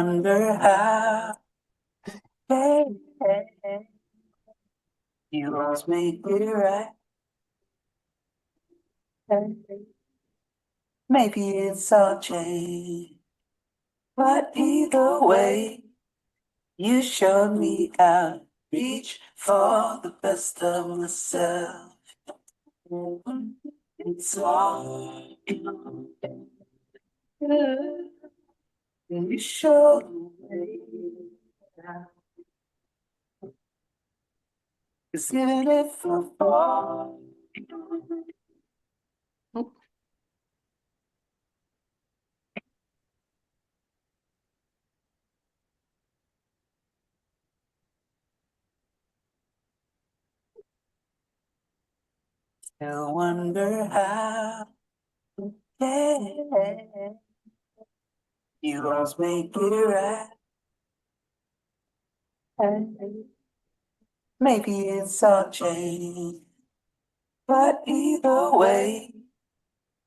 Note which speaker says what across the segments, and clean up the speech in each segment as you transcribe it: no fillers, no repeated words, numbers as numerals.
Speaker 1: wonder how hey, you always make it right. Maybe it's all change, but either way, you showed me how to reach for the best of myself. It's all good. You showed me. 'Cause even if I fall, still wonder how. Yeah, you always make it right. Maybe it's all change, but either way,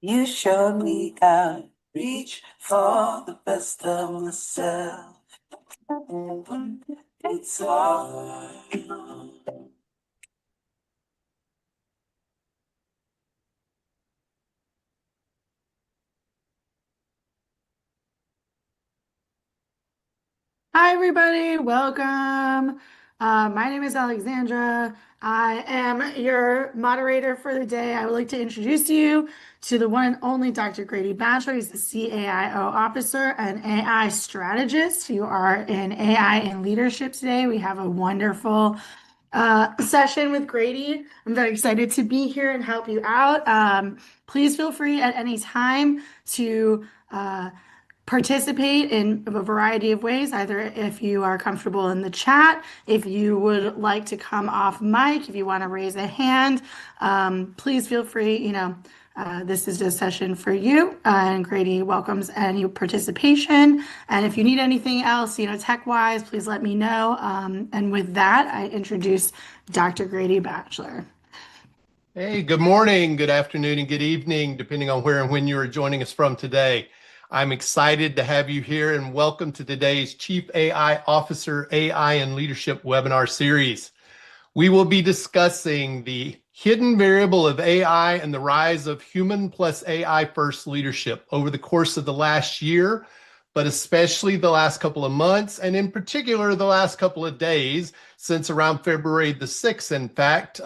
Speaker 1: you showed me how to reach for the best of myself. It's all
Speaker 2: Hi, everybody. Welcome. My name is Alexandra. I am your moderator for the day. I would like to introduce you to the one and only Dr. Grady Batchelor. He's the CAIO officer and AI strategist. You are in AI and leadership today. We have a wonderful session with Grady. I'm very excited to be here and help you out. Please feel free at any time to participate in a variety of ways, either if you are comfortable in the chat, if you would like to come off mic, if you want to raise a hand, please feel free. This is a session for you, and Grady welcomes any participation. And if you need anything else, tech-wise, please let me know. And with that, I introduce Dr. Grady Batchelor.
Speaker 3: Hey, good morning, good afternoon, and good evening, depending on where and when you are joining us from today. I'm excited to have you here and welcome to today's Chief AI Officer AI and Leadership webinar series. We will be discussing the hidden variable of AI and the rise of human plus AI first leadership over the course of the last year, but especially the last couple of months, and in particular, the last couple of days since around February the 6th, in fact.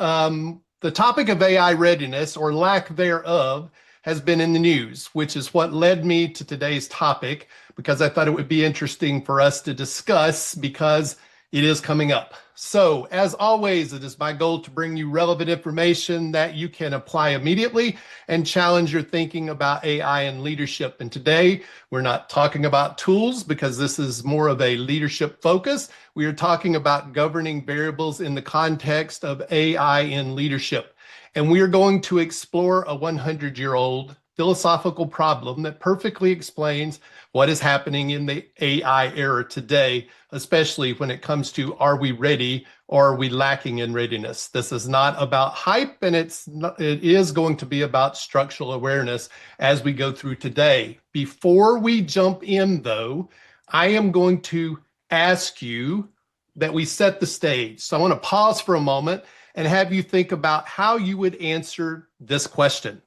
Speaker 3: The topic of AI readiness, or lack thereof, has been in the news, which is what led me to today's topic, because I thought it would be interesting for us to discuss because it is coming up. So, as always, it is my goal to bring you relevant information that you can apply immediately and challenge your thinking about AI and leadership. And today, we're not talking about tools because this is more of a leadership focus. We are talking about governing variables in the context of AI in leadership. And we are going to explore a 100-year-old philosophical problem that perfectly explains what is happening in the AI era today, especially when it comes to, are we ready or are we lacking in readiness? This is not about hype, and it is going to be about structural awareness as we go through today. Before we jump in, though, I am going to ask you that we set the stage. So I want to pause for a moment and have you think about how you would answer this question.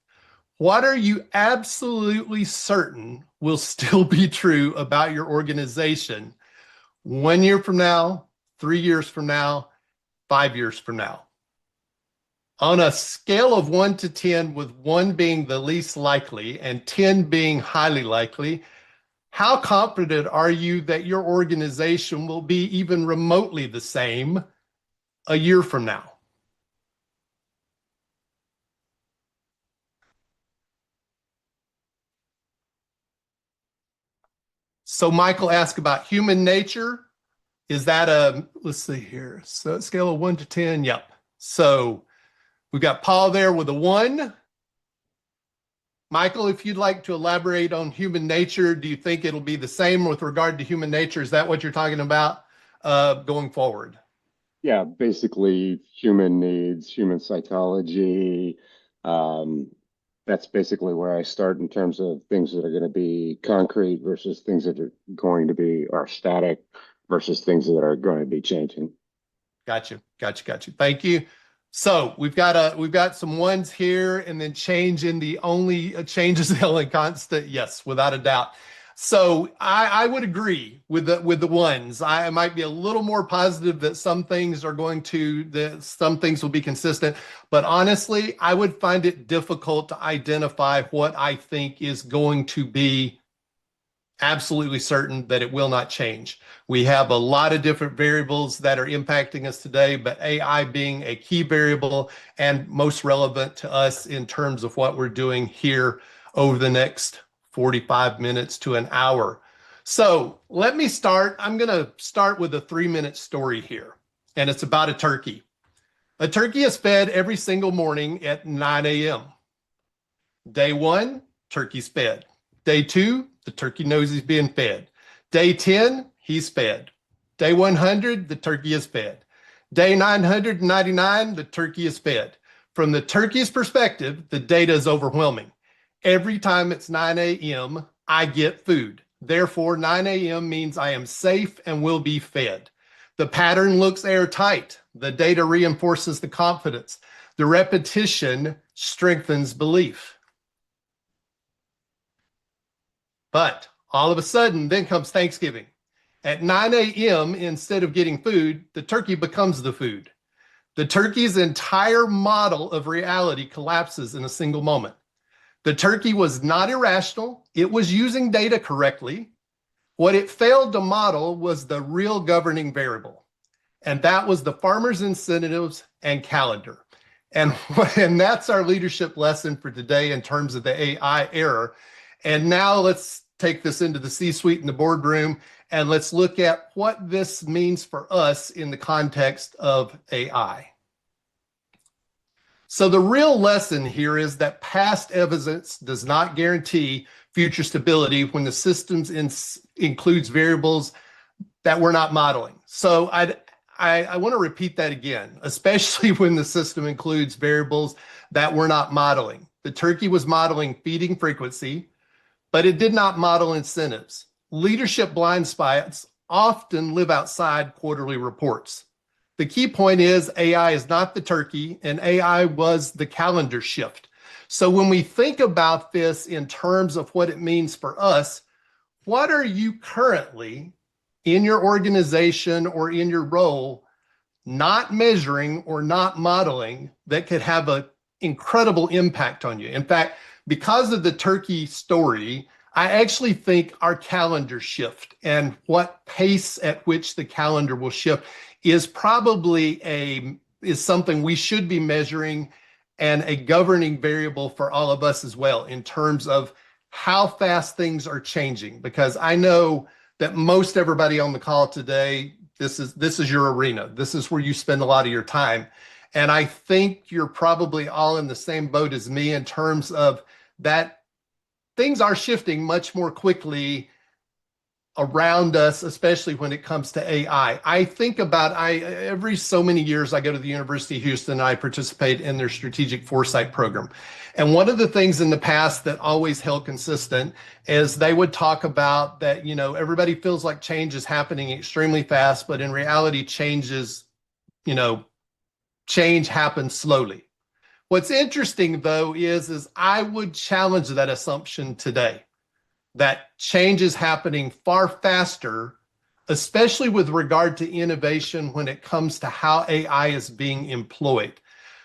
Speaker 3: What are you absolutely certain will still be true about your organization 1 year from now, 3 years from now, 5 years from now? On a scale of 1 to 10, with 1 being the least likely and 10 being highly likely, how confident are you that your organization will be even remotely the same a year from now? So Michael asked about human nature. Is that let's see here. So scale of 1 to 10, yep. So we've got Paul there with a 1. Michael, if you'd like to elaborate on human nature, do you think it'll be the same with regard to human nature? Is that what you're talking about going forward?
Speaker 4: Yeah, basically human needs, human psychology, that's basically where I start in terms of things that are going to be concrete versus things that are going to be are static versus things that are going to be changing.
Speaker 3: Gotcha. Thank you. So we've got some ones here, and then change in the only changes the only constant. Yes, without a doubt. So I would agree with the ones. I might be a little more positive that some things some things will be consistent, but honestly, I would find it difficult to identify what I think is going to be absolutely certain that it will not change. We have a lot of different variables that are impacting us today, but AI being a key variable and most relevant to us in terms of what we're doing here over the next 45 minutes to an hour. So let me start. I'm going to start with a 3-minute story here, and it's about a turkey. A turkey is fed every single morning at 9 a.m. Day 1, turkey's fed. Day 2, the turkey knows he's being fed. Day 10, he's fed. Day 100, the turkey is fed. Day 999, the turkey is fed. From the turkey's perspective, the data is overwhelming. Every time it's 9 a.m., I get food. Therefore, 9 a.m. means I am safe and will be fed. The pattern looks airtight. The data reinforces the confidence. The repetition strengthens belief. But all of a sudden, then comes Thanksgiving. At 9 a.m., instead of getting food, the turkey becomes the food. The turkey's entire model of reality collapses in a single moment. The turkey was not irrational. It was using data correctly. What it failed to model was the real governing variable, and that was the farmer's incentives and calendar. And that's our leadership lesson for today in terms of the AI error. And now let's take this into the C-suite in the boardroom, and let's look at what this means for us in the context of AI. So the real lesson here is that past evidence does not guarantee future stability when the systems includes variables that we're not modeling. So I want to repeat that again, especially when the system includes variables that we're not modeling. The turkey was modeling feeding frequency, but it did not model incentives. Leadership blind spots often live outside quarterly reports. The key point is AI is not the turkey, and AI was the calendar shift. So when we think about this in terms of what it means for us, what are you currently in your organization or in your role not measuring or not modeling that could have an incredible impact on you? In fact, because of the turkey story, I actually think our calendar shift and what pace at which the calendar will shift is probably is something we should be measuring and a governing variable for all of us as well in terms of how fast things are changing. Because I know that most everybody on the call today, this is your arena. This is where you spend a lot of your time. And I think you're probably all in the same boat as me in terms of that things are shifting much more quickly around us, especially when it comes to AI. I think about, every so many years I go to the University of Houston and I participate in their strategic foresight program. And one of the things in the past that always held consistent is they would talk about that, everybody feels like change is happening extremely fast, but in reality, change happens slowly. What's interesting, though, is I would challenge that assumption today, that change is happening far faster, especially with regard to innovation when it comes to how AI is being employed.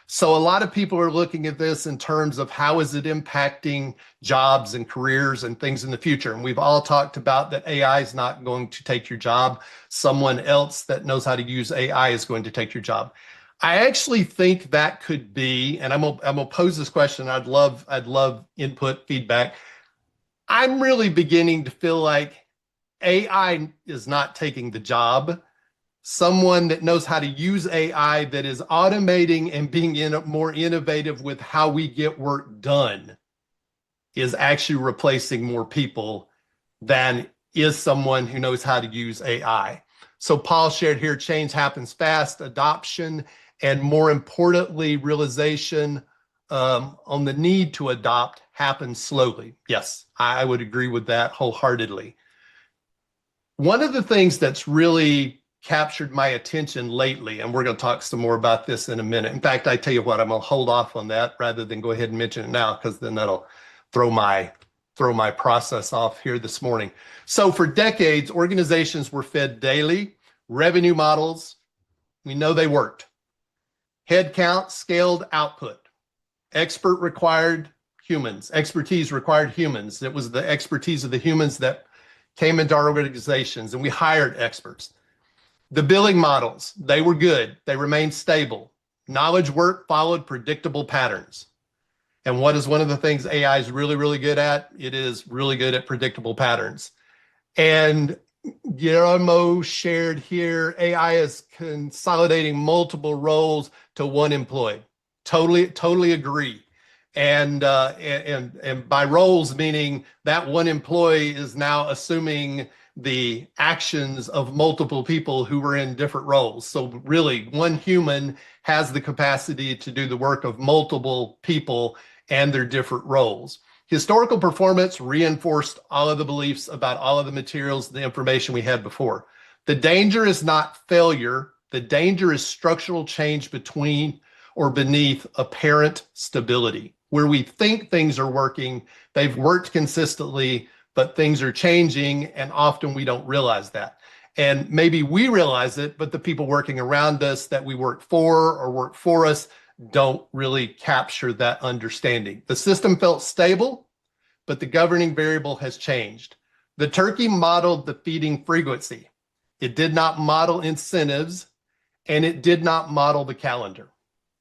Speaker 3: So a lot of people are looking at this in terms of how is it impacting jobs and careers and things in the future. And we've all talked about that AI is not going to take your job. Someone else that knows how to use AI is going to take your job. I actually think that could be, and I'm gonna pose this question. I'd love input, feedback. I'm really beginning to feel like AI is not taking the job. Someone that knows how to use AI, that is automating and being more innovative with how we get work done, is actually replacing more people than is someone who knows how to use AI. So Paul shared here, change happens fast, adoption, and more importantly, realization on the need to adopt happens slowly. Yes, I would agree with that wholeheartedly. One of the things that's really captured my attention lately, and we're going to talk some more about this in a minute. In fact, I tell you what, I'm going to hold off on that rather than go ahead and mention it now, because then that'll throw my process off here this morning. So for decades, organizations were fed daily revenue models. We know they worked. Headcount, scaled output. Expertise required humans. It was the expertise of the humans that came into our organizations, and we hired experts. The billing models, they were good. They remained stable. Knowledge work followed predictable patterns. And what is one of the things AI is really, really good at? It is really good at predictable patterns. And Guillermo shared here, AI is consolidating multiple roles to one employee. Totally agree. And by roles, meaning that one employee is now assuming the actions of multiple people who were in different roles. So really, one human has the capacity to do the work of multiple people and their different roles. Historical performance reinforced all of the beliefs about all of the materials, the information we had before. The danger is not failure. The danger is structural change between or beneath apparent stability. Where we think things are working, they've worked consistently, but things are changing, and often we don't realize that. And maybe we realize it, but the people working around us that we work for or work for us don't really capture that understanding. The system felt stable, but the governing variable has changed. The turkey modeled the feeding frequency. It did not model incentives, and it did not model the calendar.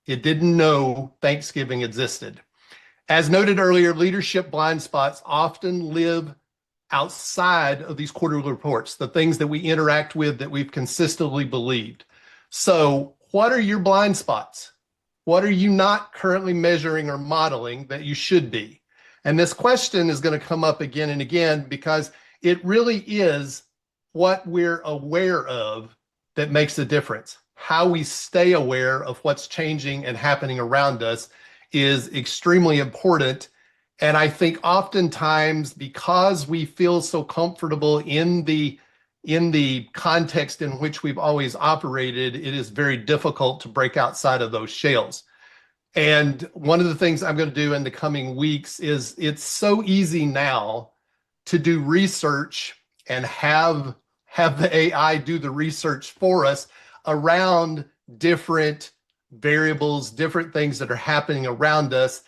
Speaker 3: It didn't know Thanksgiving existed. As noted earlier, leadership blind spots often live outside of these quarterly reports, the things that we interact with that we've consistently believed. So what are your blind spots? What are you not currently measuring or modeling that you should be? And this question is going to come up again and again because it really is what we're aware of that makes a difference. How we stay aware of what's changing and happening around us is extremely important. And I think oftentimes because we feel so comfortable in the context in which we've always operated, it is very difficult to break outside of those shales. And one of the things I'm going to do in the coming weeks is it's so easy now to do research and have the AI do the research for us around different variables, different things that are happening around us,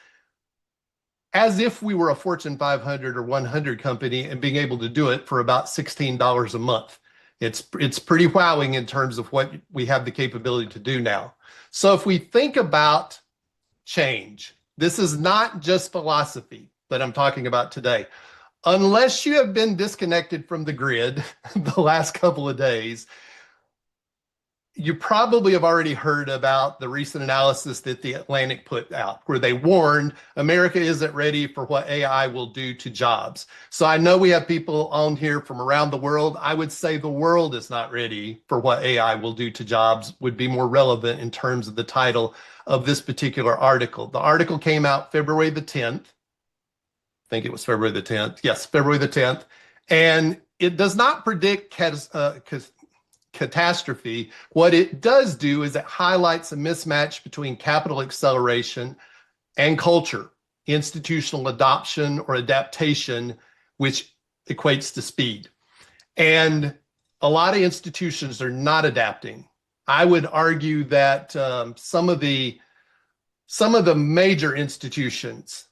Speaker 3: as if we were a Fortune 500 or 100 company and being able to do it for about $16 a month. It's pretty wowing in terms of what we have the capability to do now. So if we think about change, this is not just philosophy that I'm talking about today. Unless you have been disconnected from the grid the last couple of days, you probably have already heard about the recent analysis that The Atlantic put out, where they warned America isn't ready for what AI will do to jobs. So I know we have people on here from around the world. I would say the world is not ready for what AI will do to jobs would be more relevant in terms of the title of this particular article. The article came out February the 10th. I think it was February the 10th. Yes, February the 10th. And it does not predict catastrophe. What it does do is it highlights a mismatch between capital acceleration and culture, institutional adoption or adaptation, which equates to speed. And a lot of institutions are not adapting. I would argue that some of the major institutions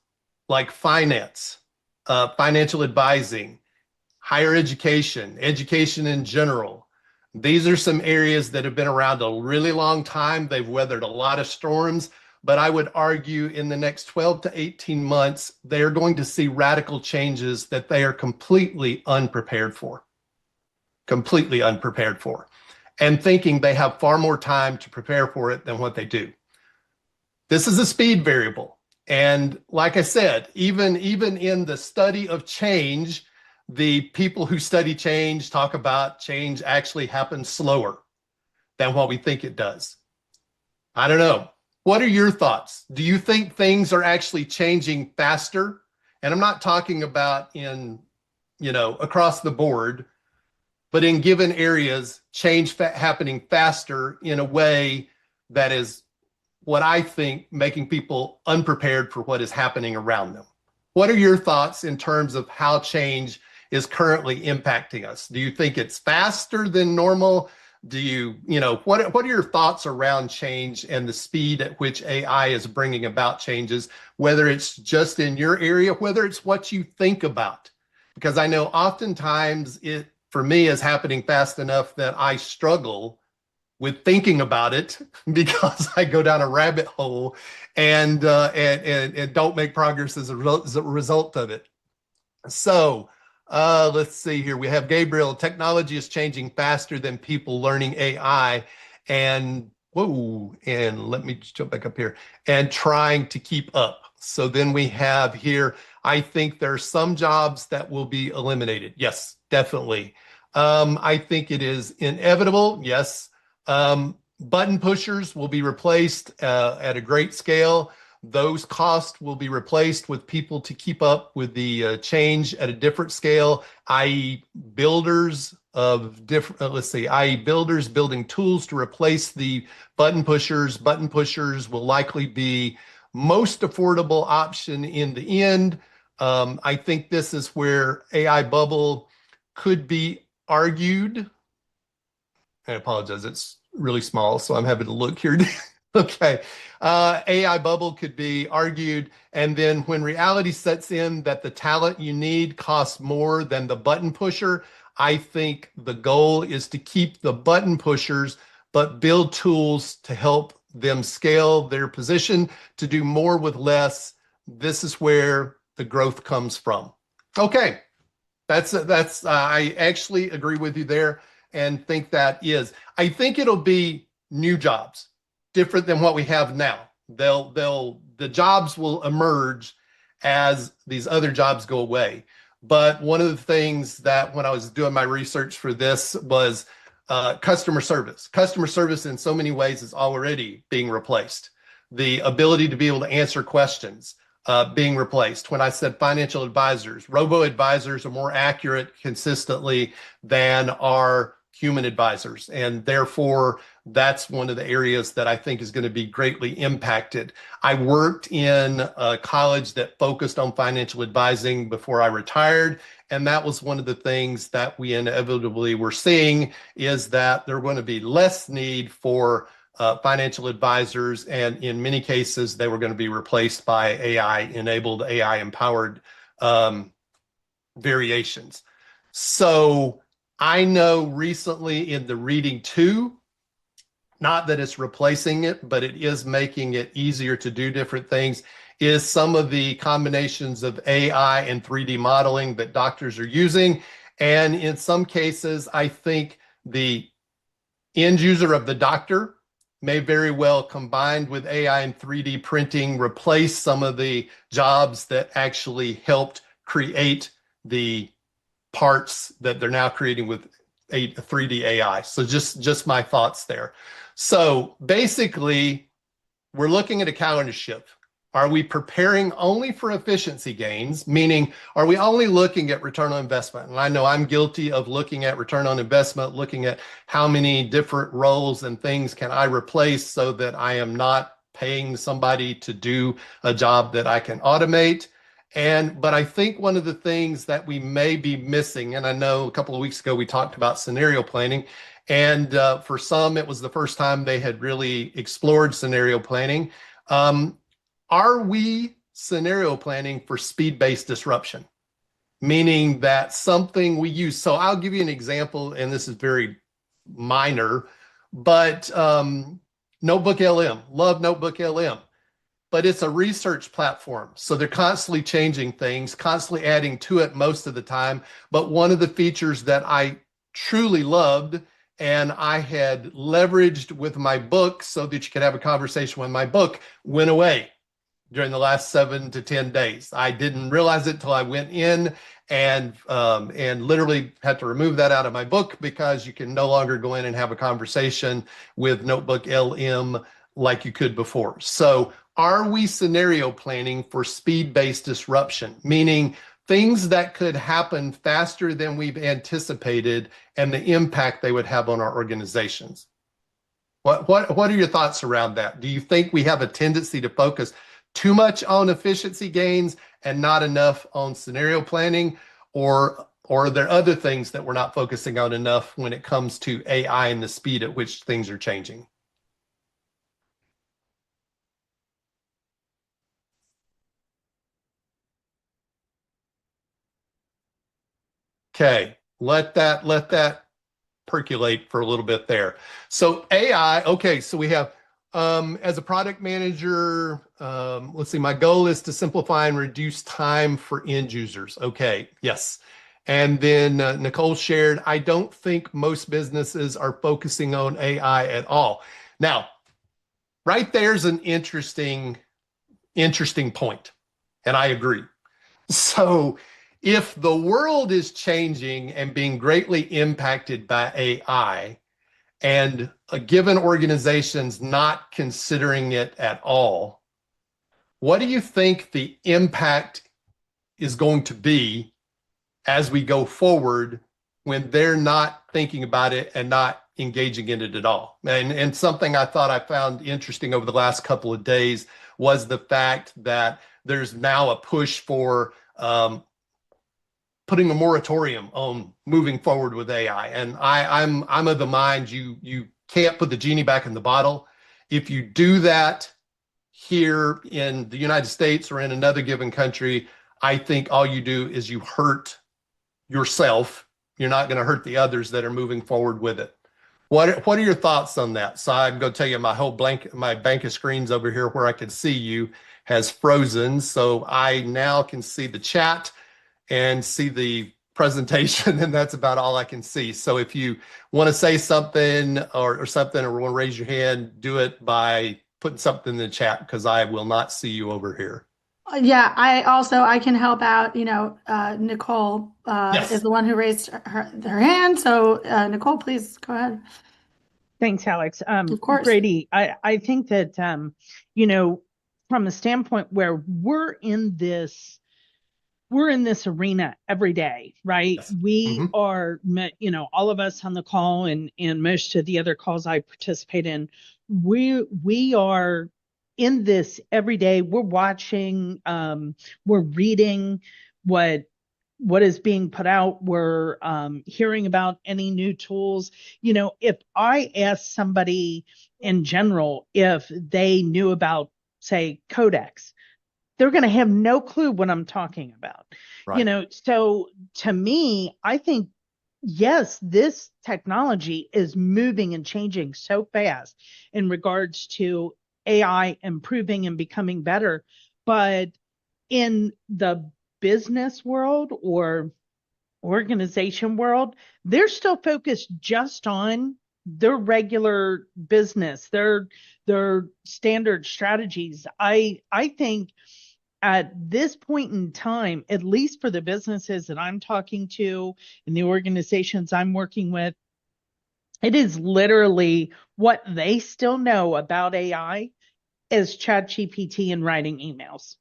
Speaker 3: like finance, financial advising, higher education, education in general, these are some areas that have been around a really long time. They've weathered a lot of storms, but I would argue in the next 12 to 18 months, they're going to see radical changes that they are completely unprepared for, and thinking they have far more time to prepare for it than what they do. This is a speed variable. And like I said, even in the study of change, the people who study change talk about change actually happens slower than what we think it does. I don't know. What are your thoughts? Do you think things are actually changing faster? And I'm not talking about in, across the board, but in given areas, change happening faster in a way that is what I think making people unprepared for what is happening around them. What are your thoughts in terms of how change is currently impacting us? Do you think it's faster than normal? Do what are your thoughts around change and the speed at which AI is bringing about changes, whether it's just in your area, whether it's what you think about? Because I know oftentimes it, for me, is happening fast enough that I struggle with thinking about it because I go down a rabbit hole and don't make progress as a result of it. So let's see here. We have Gabriel. Technology is changing faster than people learning AI, and whoa, and let me jump back up here and trying to keep up. So then we have here, I think there are some jobs that will be eliminated. Yes, definitely. I think it is inevitable. Yes. Button pushers will be replaced at a great scale. Those costs will be replaced with people to keep up with the change at a different scale, i.e. builders of different, i.e. builders building tools to replace the button pushers. Button pushers will likely be most affordable option in the end. I think this is where AI bubble could be argued. I apologize, it's really small, so I'm having to look here. Okay, AI bubble could be argued, and then when reality sets in that the talent you need costs more than the button pusher, I think the goal is to keep the button pushers, but build tools to help them scale their position to do more with less. This is where the growth comes from. Okay, that's I actually agree with you there and think that is. I think it'll be new jobs, different than what we have now. The jobs will emerge as these other jobs go away. But one of the things that when I was doing my research for this was customer service. Customer service in so many ways is already being replaced. The ability to be able to answer questions being replaced. When I said financial advisors, robo-advisors are more accurate consistently than our human advisors. And therefore, that's one of the areas that I think is going to be greatly impacted. I worked in a college that focused on financial advising before I retired. And that was one of the things that we inevitably were seeing is that there are going to be less need for financial advisors. And in many cases, they were going to be replaced by AI-enabled, AI-empowered variations. So I know recently in the reading 2, not that it's replacing it, but it is making it easier to do different things, is some of the combinations of AI and 3D modeling that doctors are using. And in some cases, I think the end user of the doctor may very well, combined with AI and 3D printing, replace some of the jobs that actually helped create the parts that they're now creating with a 3D AI. So just my thoughts there. So basically, we're looking at a calendar shift. Are we preparing only for efficiency gains? Meaning, are we only looking at return on investment? And I know I'm guilty of looking at return on investment, looking at how many different roles and things can I replace so that I am not paying somebody to do a job that I can automate. But I think one of the things that we may be missing, and I know a couple of weeks ago we talked about scenario planning, and for some it was the first time they had really explored scenario planning. Are we scenario planning for speed-based disruption? Meaning that something we use. So I'll give you an example, and this is very minor, but Notebook LM, love Notebook LM. But it's a research platform. So they're constantly changing things, constantly adding to it most of the time. But one of the features that I truly loved and I had leveraged with my book so that you could have a conversation with my book went away during the last 7 to 10 days. I didn't realize it till I went in and literally had to remove that out of my book because you can no longer go in and have a conversation with Notebook LM like you could before. So are we scenario planning for speed-based disruption, meaning things that could happen faster than we've anticipated and the impact they would have on our organizations? What are your thoughts around that? Do you think we have a tendency to focus too much on efficiency gains and not enough on scenario planning, or are there other things that we're not focusing on enough when it comes to AI and the speed at which things are changing? Okay, let that percolate for a little bit there. So AI, okay, so we have as a product manager, let's see, my goal is to simplify and reduce time for end users. Okay, yes. And then Nicole shared, I don't think most businesses are focusing on AI at all. Now, right there's an interesting point, and I agree. So if the world is changing and being greatly impacted by AI, and a given organization's not considering it at all, what do you think the impact is going to be as we go forward when they're not thinking about it and not engaging in it at all? And something I thought I found interesting over the last couple of days was the fact that there's now a push for putting a moratorium on moving forward with AI. And I'm of the mind you can't put the genie back in the bottle. If you do that here in the United States or in another given country, I think all you do is you hurt yourself. You're not going to hurt the others that are moving forward with it. What are your thoughts on that? So I'm going to tell you my bank of screens over here where I can see you has frozen. So I now can see the chat and see the presentation, and that's about all I can see. So if you want to say something or something, or want to raise your hand, do it by putting something in the chat, because I will not see you over here.
Speaker 2: Yeah, I can help out. Nicole
Speaker 3: Yes.
Speaker 2: is the one who raised her hand. So Nicole, please go ahead.
Speaker 5: Thanks, Alex.
Speaker 2: Of course.
Speaker 5: Grady, I think that, from a standpoint where we're in this arena every day, right?
Speaker 3: Yes.
Speaker 5: We are, all of us on the call and most of the other calls I participate in, we are in this every day. We're watching, we're reading what is being put out. We're hearing about any new tools. If I ask somebody in general if they knew about, say, Codex, they're going to have no clue what I'm talking about.
Speaker 3: Right.
Speaker 5: So to me, I think, yes, this technology is moving and changing so fast in regards to AI improving and becoming better. But in the business world or organization world, they're still focused just on their regular business, their standard strategies. I think at this point in time, at least for the businesses that I'm talking to and the organizations I'm working with, it is literally what they still know about AI is ChatGPT and writing emails.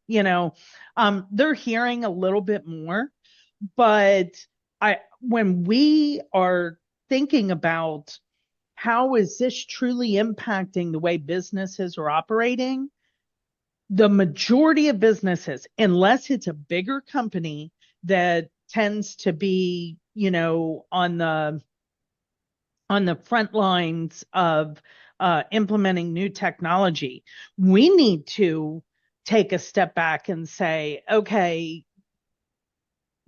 Speaker 5: They're hearing a little bit more, but when we are thinking about how is this truly impacting the way businesses are operating, the majority of businesses, unless it's a bigger company that tends to be, on the front lines of implementing new technology, we need to take a step back and say, okay,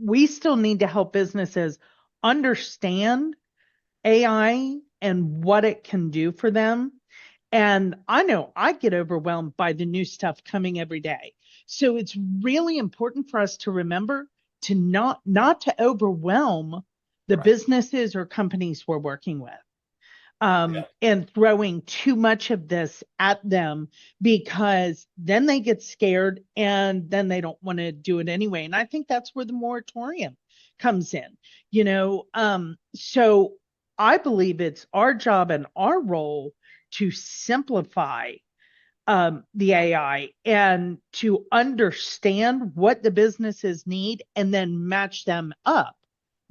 Speaker 5: we still need to help businesses understand AI and what it can do for them. And I know I get overwhelmed by the new stuff coming every day. So it's really important for us to remember to not to overwhelm the businesses or companies we're working with. And throwing too much of this at them, because then they get scared and then they don't want to do it anyway. And I think that's where the moratorium comes in, so I believe it's our job and our role to simplify the AI and to understand what the businesses need and then match them up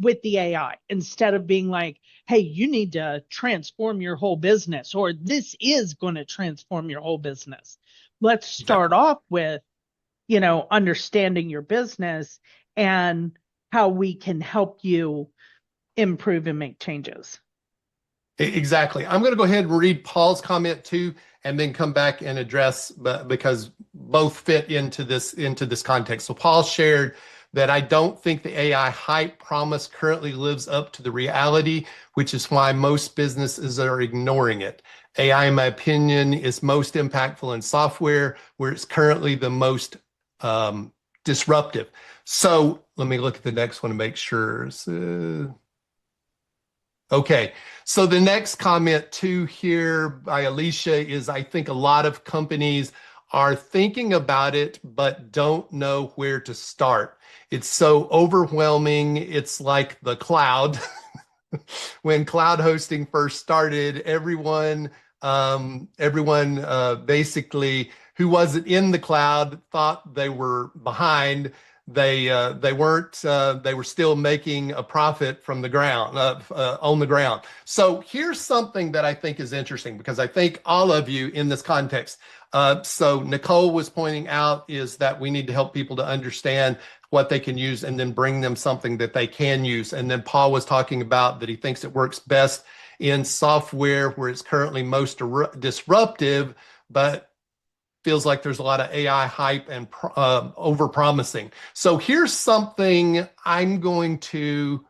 Speaker 5: with the AI instead of being like, hey, you need to transform your whole business, or this is going to transform your whole business. Let's start off with, understanding your business and how we can help you improve and make changes.
Speaker 3: Exactly. I'm going to go ahead and read Paul's comment too, and then come back and address, because both fit into this context. So Paul shared that I don't think the AI hype promise currently lives up to the reality, which is why most businesses are ignoring it. AI, in my opinion, is most impactful in software, where it's currently the most disruptive. So let me look at the next one to make sure. Okay, so the next comment too here by Alicia is, I think a lot of companies are thinking about it, but don't know where to start. It's so overwhelming. It's like the cloud. When cloud hosting first started, everyone basically who wasn't in the cloud thought they were behind. They weren't. They were still making a profit from the ground, on the ground. So here's something that I think is interesting, because I think all of you in this context. So Nicole was pointing out is that we need to help people to understand what they can use and then bring them something that they can use. And then Paul was talking about that he thinks it works best in software where it's currently most disruptive, but feels like there's a lot of AI hype and over-promising. So here's something I'm going to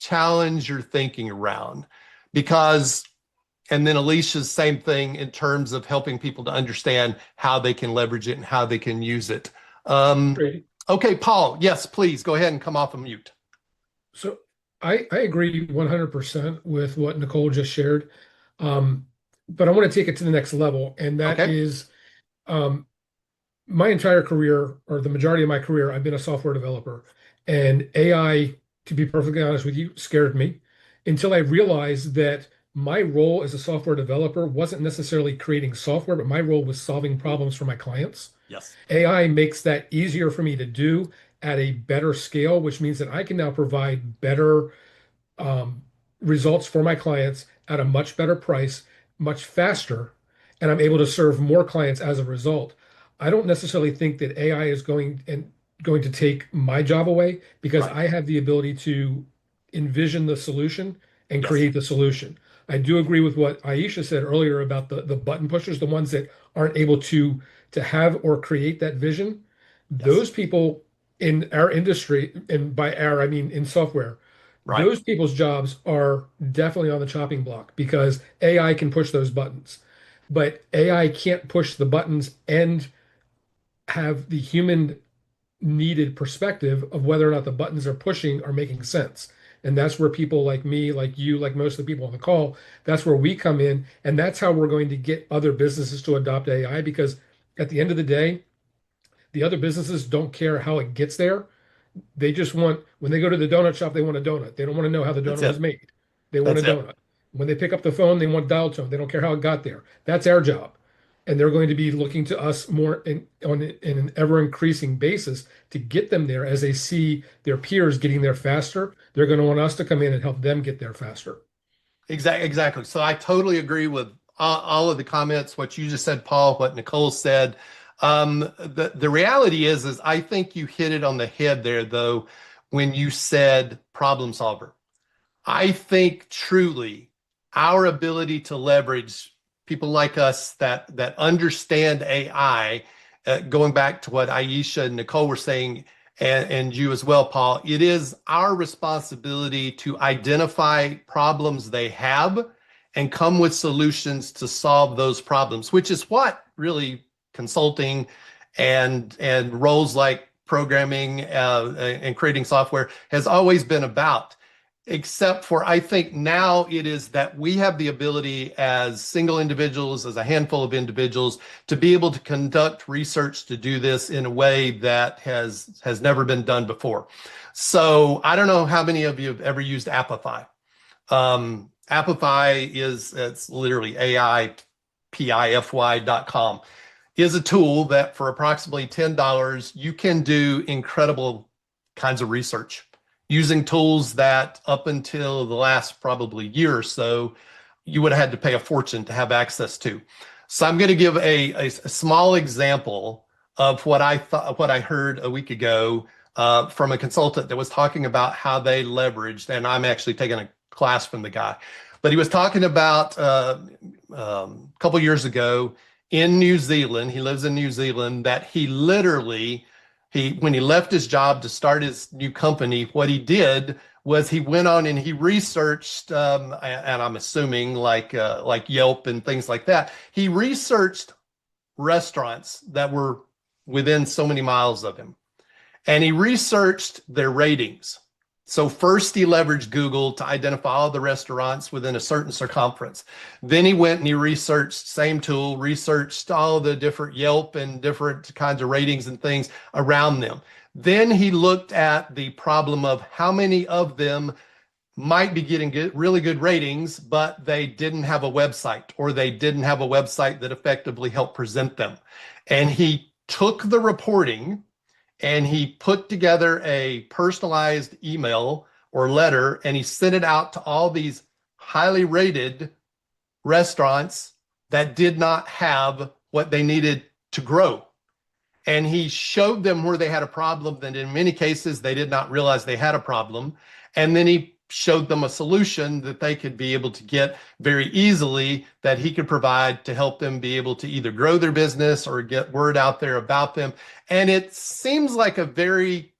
Speaker 3: challenge your thinking around, because, and then Alicia's same thing in terms of helping people to understand how they can leverage it and how they can use it. Okay, Paul, yes, please go ahead and come off of mute.
Speaker 6: So I agree 100% with what Nicole just shared. But I want to take it to the next level. And that is my entire career, or the majority of my career, I've been a software developer. And AI, to be perfectly honest with you, scared me until I realized that my role as a software developer wasn't necessarily creating software, but my role was solving problems for my clients.
Speaker 3: Yes.
Speaker 6: AI makes that easier for me to do at a better scale, which means that I can now provide better results for my clients at a much better price, much faster, and I'm able to serve more clients as a result. I don't necessarily think that AI is going to take my job away, because I have the ability to envision the solution and create the solution. I do agree with what Aisha said earlier about the button pushers, the ones that aren't able to have or create that vision. Those people in our industry, and by our, I mean in software, those people's jobs are definitely on the chopping block, because AI can push those buttons, but AI can't push the buttons and have the human needed perspective of whether or not the buttons are pushing are making sense. And that's where people like me, like you, like most of the people on the call, that's where we come in. And that's how we're going to get other businesses to adopt AI, because at the end of the day, the other businesses don't care how it gets there. They just want, when they go to the donut shop, they want a donut. They don't want to know how the donut was made. They want a donut. When they pick up the phone, they want dial tone. They don't care how it got there. That's our job. And they're going to be looking to us more on an ever increasing basis to get them there. As they see their peers getting there faster, they're going to want us to come in and help them get there faster.
Speaker 3: Exactly. So I totally agree with all of the comments, what you just said, Paul, what Nicole said. The reality is I think you hit it on the head there, though, when you said problem solver. I think truly our ability to leverage people like us that understand AI, going back to what Aisha and Nicole were saying, and you as well, Paul, it is our responsibility to identify problems they have and come with solutions to solve those problems, which is what really consulting and roles like programming and creating software has always been about. Except for, I think now it is that we have the ability as single individuals, as a handful of individuals, to be able to conduct research to do this in a way that has never been done before. So I don't know how many of you have ever used Appify. Appify it's literally AIPIFY.com. is a tool that for approximately $10, you can do incredible kinds of research using tools that up until the last probably year or so, you would have had to pay a fortune to have access to. So I'm going to give a small example of what I heard a week ago from a consultant that was talking about how they leveraged, and I'm actually taking a class from the guy, but he was talking about a couple years ago in New Zealand. He lives in New Zealand. That he literally, when he left his job to start his new company, what he did was he went on and he researched, and I'm assuming like Yelp and things like that. He researched restaurants that were within so many miles of him, and he researched their ratings. So first he leveraged Google to identify all the restaurants within a certain circumference. Then he went and he researched, same tool, researched all the different Yelp and different kinds of ratings and things around them. Then he looked at the problem of how many of them might be getting really good ratings, but they didn't have a website, or they didn't have a website that effectively helped present them. And he took the reporting and he put together a personalized email or letter, and he sent it out to all these highly rated restaurants that did not have what they needed to grow. And he showed them where they had a problem that in many cases they did not realize they had a problem. And then he showed them a solution that they could be able to get very easily, that he could provide to help them be able to either grow their business or get word out there about them. And it seems like a very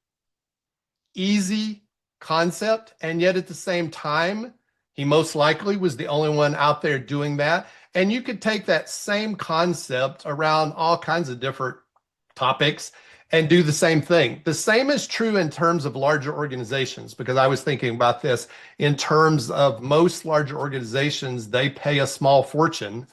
Speaker 3: easy concept. And yet at the same time, he most likely was the only one out there doing that. And you could take that same concept around all kinds of different topics and do the same thing. The same is true in terms of larger organizations, because I was thinking about this in terms of most larger organizations. They pay a small fortune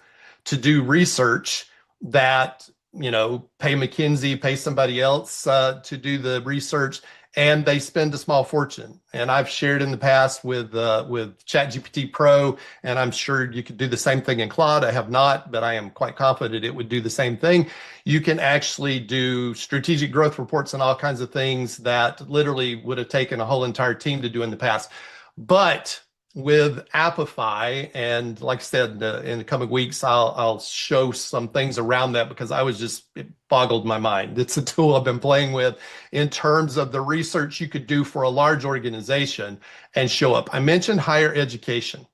Speaker 3: to do research that, pay McKinsey, pay somebody else to do the research, and they spend a small fortune. And I've shared in the past with ChatGPT Pro, and I'm sure you could do the same thing in Claude. I have not, but I am quite confident it would do the same thing. You can actually do strategic growth reports and all kinds of things that literally would have taken a whole entire team to do in the past. But with Appify, and like I said, in the coming weeks, I'll show some things around that, because it boggled my mind. It's a tool I've been playing with in terms of the research you could do for a large organization and show up. I mentioned higher education.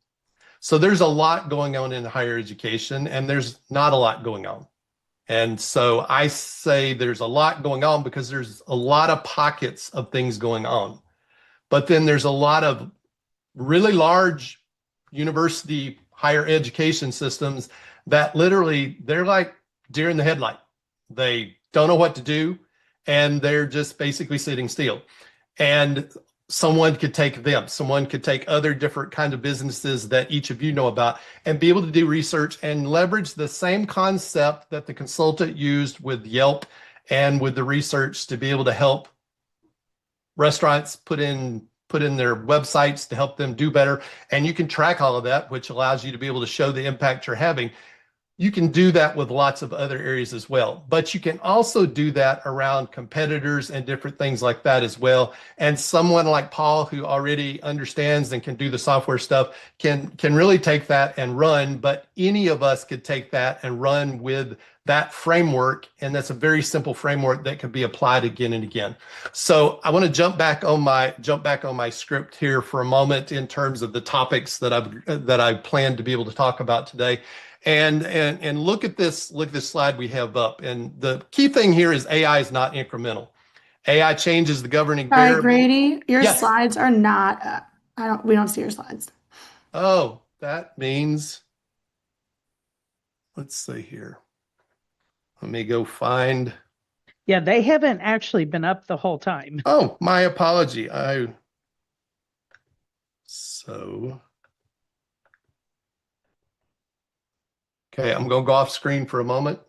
Speaker 3: So there's a lot going on in higher education, and there's not a lot going on. And so I say there's a lot going on because there's a lot of pockets of things going on. But then there's a lot of really large university higher education systems that literally, they're like deer in the headlight. They don't know what to do, and they're just basically sitting still. And someone could take other different kind of businesses that each of you know about, and be able to do research and leverage the same concept that the consultant used with Yelp and with the research to be able to help restaurants put in their websites to help them do better. And you can track all of that, which allows you to be able to show the impact you're having. You can do that with lots of other areas as well, but you can also do that around competitors and different things like that as well. And someone like Paul, who already understands and can do the software stuff, can really take that and run. But any of us could take that and run with that framework, and that's a very simple framework that can be applied again and again. So I want to jump back on my script here for a moment in terms of the topics that I plan to be able to talk about today. And look at this slide we have up. And the key thing here is AI is not incremental. AI changes the governing
Speaker 2: Sorry,
Speaker 3: variable.
Speaker 2: Grady, your
Speaker 3: Yes.
Speaker 2: slides are not up. We don't see your slides.
Speaker 3: Oh, that means, let's see here. Let me go find.
Speaker 5: Yeah, they haven't actually been up the whole time.
Speaker 3: Oh, my apology. So, okay, I'm going to go off screen for a moment.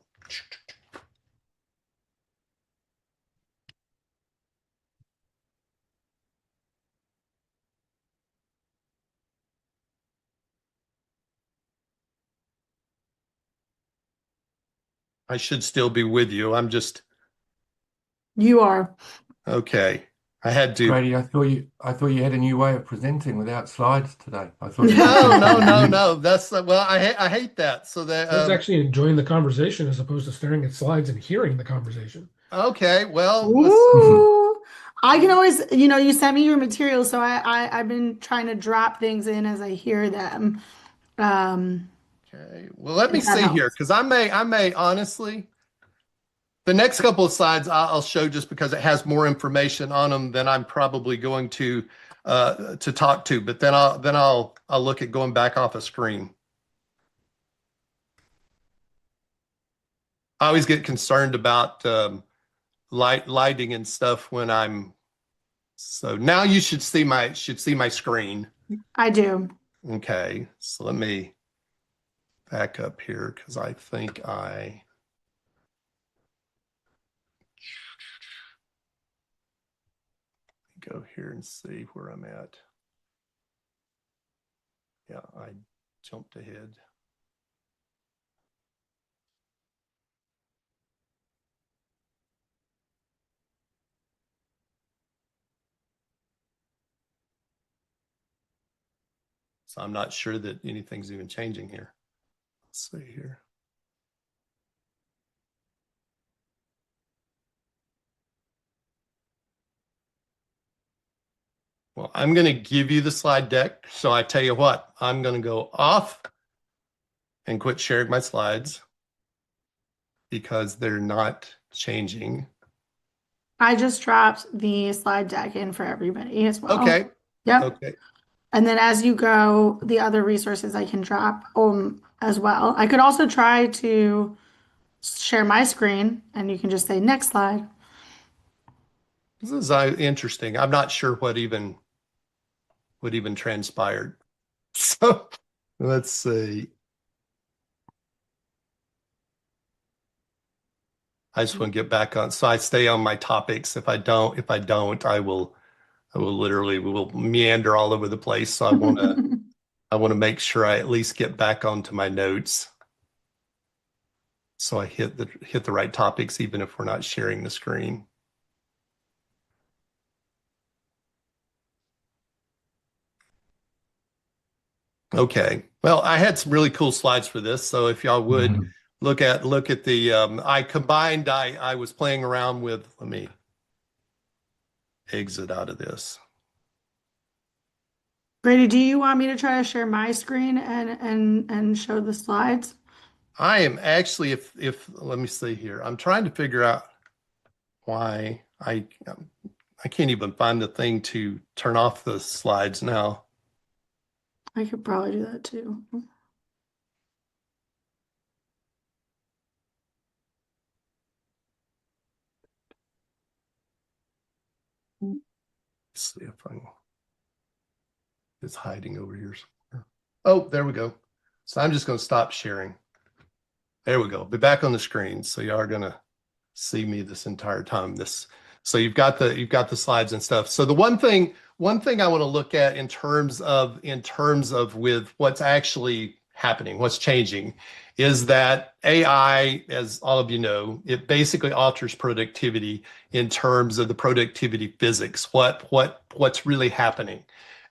Speaker 3: I should still be with you. I'm just,
Speaker 2: You are.
Speaker 3: okay. I had to.
Speaker 7: Grady, I thought you had a new way of presenting without slides today. I thought you
Speaker 3: No,
Speaker 7: presented
Speaker 3: no,
Speaker 7: with
Speaker 3: no,
Speaker 7: music.
Speaker 3: no. That's well, I hate that. So that
Speaker 6: I was actually enjoying the conversation as opposed to staring at slides and hearing the conversation.
Speaker 3: okay. Well, let's.
Speaker 2: Ooh. I can always, you send me your materials, so I've been trying to drop things in as I hear them.
Speaker 3: Okay. Well, let me
Speaker 2: If that
Speaker 3: see here
Speaker 2: helps.
Speaker 3: because I may honestly. The next couple of slides I'll show just because it has more information on them than I'm probably going to talk to. But then I'll look at going back off a screen. I always get concerned about lighting and stuff when I'm. So now you should see my screen.
Speaker 2: I do.
Speaker 3: Okay, so let me back up here because I think I. Go here and see where I'm at. Yeah, I jumped ahead. So I'm not sure that anything's even changing here. Let's see here. Well, I'm going to give you the slide deck. So I tell you what, I'm going to go off and quit sharing my slides because they're not changing.
Speaker 2: I just dropped the slide deck in for everybody as well.
Speaker 3: Okay.
Speaker 2: Yep.
Speaker 3: Okay.
Speaker 2: And then as you go, the other resources I can drop as well. I could also try to share my screen and you can just say next slide.
Speaker 3: This is interesting. I'm not sure what even transpired. So let's see. I just want to get back on. So I stay on my topics. If I don't, I will literally, we will meander all over the place. So I want to make sure I at least get back onto my notes. So I hit the right topics, even if we're not sharing the screen. Okay. Well, I had some really cool slides for this. So if y'all would look at the, I was playing around with, let me exit out of this.
Speaker 2: Grady, do you want me to try to share my screen and show the slides?
Speaker 3: I am actually, if let me see here. I'm trying to figure out why I can't even find the thing to turn off the slides now.
Speaker 2: I could probably do that too.
Speaker 3: Let's see if it's hiding over here somewhere. Oh, there we go. So I'm just going to stop sharing. There we go. Be back on the screen. So you are going to see me this entire time. So you've got the slides and stuff. So the one thing I want to look at in terms of with what's actually happening, what's changing, is that AI, as all of you know, it basically alters productivity in terms of the productivity physics. What's really happening?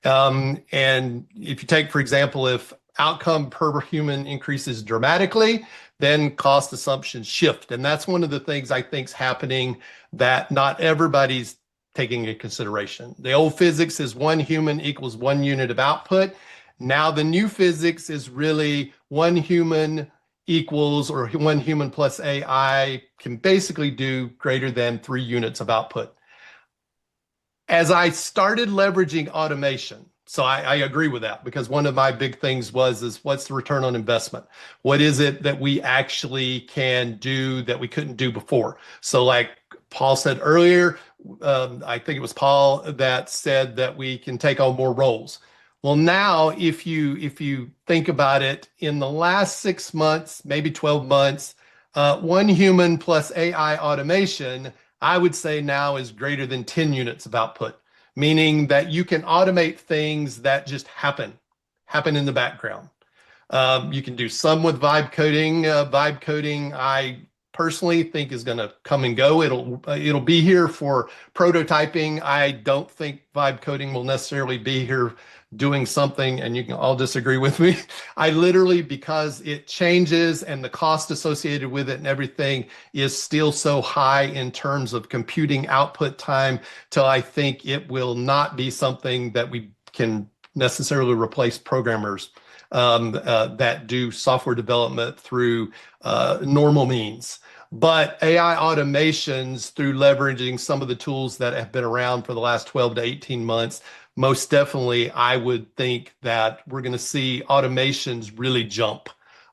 Speaker 3: And if you take, for example, if outcome per human increases dramatically, then cost assumptions shift. And that's one of the things I think is happening that not everybody's taking into consideration. The old physics is 1 human equals 1 unit of output. Now the new physics is really 1 human equals, or 1 human plus AI can basically do greater than 3 units of output. As I started leveraging automation, so I agree with that, because one of my big things is what's the return on investment? What is it that we actually can do that we couldn't do before? So like Paul said earlier, I think it was Paul that said that we can take on more roles. Well, now if you think about it, in the last 6 months, maybe 12 months, 1 human plus AI automation, I would say now is greater than 10 units of output, meaning that you can automate things that just happen in the background. You can do some with vibe coding. Vibe coding, I personally think is going to come and go. It'll be here for prototyping. I don't think vibe coding will necessarily be here doing something, and you can all disagree with me. I literally, because it changes and the cost associated with it and everything is still so high in terms of computing output time, till I think it will not be something that we can necessarily replace programmers that do software development through normal means. But AI automations, through leveraging some of the tools that have been around for the last 12 to 18 months, most definitely, I would think that we're going to see automations really jump.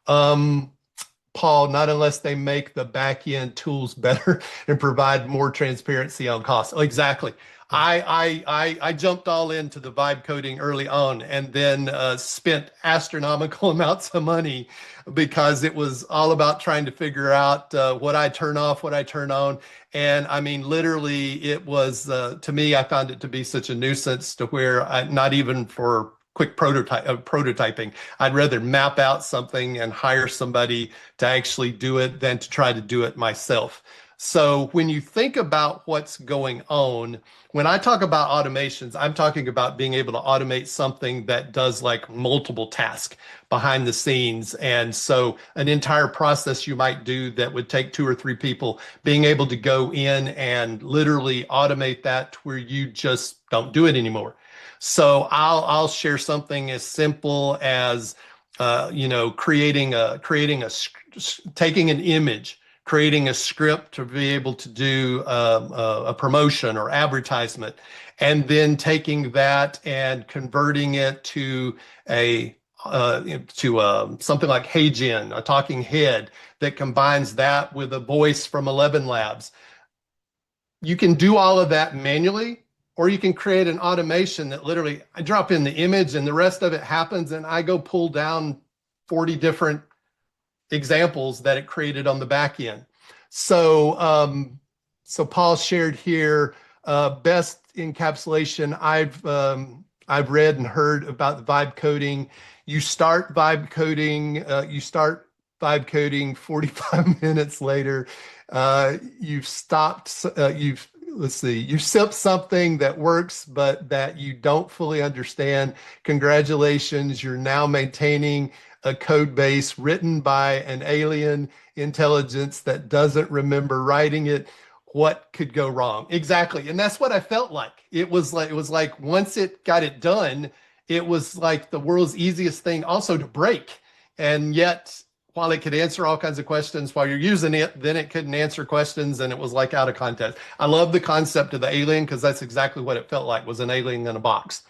Speaker 3: Paul, not unless they make the back end tools better and provide more transparency on costs. Exactly. I jumped all into the vibe coding early on, and then spent astronomical amounts of money because it was all about trying to figure out what I turn off, what I turn on. And I mean, literally, it was, to me, I found it to be such a nuisance to where not even for quick prototyping, I'd rather map out something and hire somebody to actually do it than to try to do it myself. So when you think about what's going on, when I talk about automations, I'm talking about being able to automate something that does like multiple tasks behind the scenes. And so an entire process you might do that would take 2 or 3 people, being able to go in and literally automate that to where you just don't do it anymore. So I'll share something as simple as taking an image, creating a script to be able to do a promotion or advertisement, and then taking that and converting it to something like HeyGen, a talking head that combines that with a voice from 11 Labs. You can do all of that manually, or you can create an automation that literally I drop in the image and the rest of it happens, and I go pull down 40 different examples that it created on the back end. So, so Paul shared here, best encapsulation I've read and heard about the vibe coding. You start vibe coding 45 minutes later. You've stopped, you sip something that works, but that you don't fully understand. Congratulations, you're now maintaining a code base written by an alien intelligence that doesn't remember writing it. What could go wrong? Exactly. And that's what I felt like. It was like once it got it done, it was like the world's easiest thing also to break. And yet, while it could answer all kinds of questions while you're using it, then it couldn't answer questions, and it was like out of context. I love the concept of the alien because that's exactly what it felt like, was an alien in a box.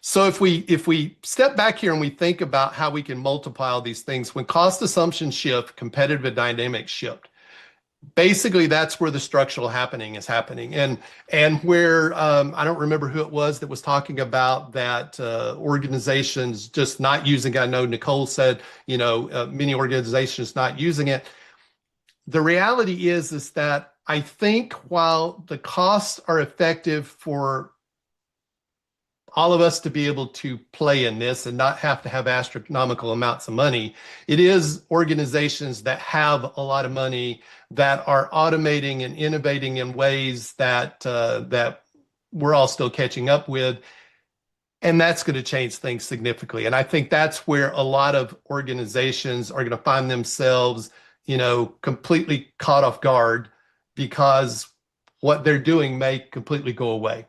Speaker 3: So if we step back here and we think about how we can multiply all these things, when cost assumptions shift, competitive dynamics shift. Basically, that's where the structural happening is happening, and where I don't remember who it was that was talking about that organizations just not using. I know Nicole said, many organizations not using it. The reality is that I think while the costs are effective for all of us to be able to play in this and not have to have astronomical amounts of money, it is organizations that have a lot of money that are automating and innovating in ways that that we're all still catching up with. And that's going to change things significantly. And I think that's where a lot of organizations are going to find themselves, completely caught off guard, because what they're doing may completely go away.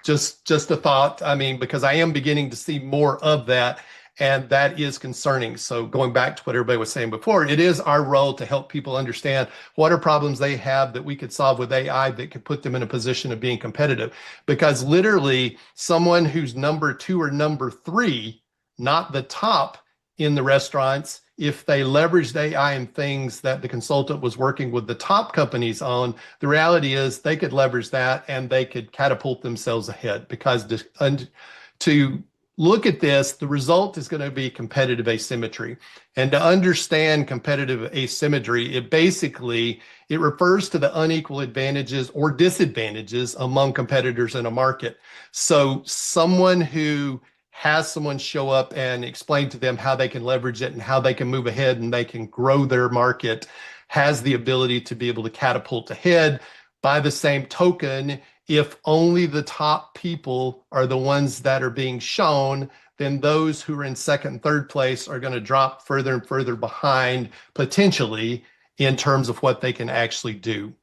Speaker 3: Just a thought. I mean, because I am beginning to see more of that, and that is concerning. So going back to what everybody was saying before, it is our role to help people understand what are problems they have that we could solve with AI that could put them in a position of being competitive. Because literally, someone who's number 2 or number 3, not the top in the restaurants, if they leveraged AI and things that the consultant was working with the top companies on, the reality is they could leverage that and they could catapult themselves ahead. Because to look at this, the result is going to be competitive asymmetry. And to understand competitive asymmetry, it refers to the unequal advantages or disadvantages among competitors in a market. So someone who has someone show up and explain to them how they can leverage it and how they can move ahead and they can grow their market, has the ability to be able to catapult ahead. By the same token, if only the top people are the ones that are being shown, then those who are in second and third place are going to drop further and further behind potentially in terms of what they can actually do.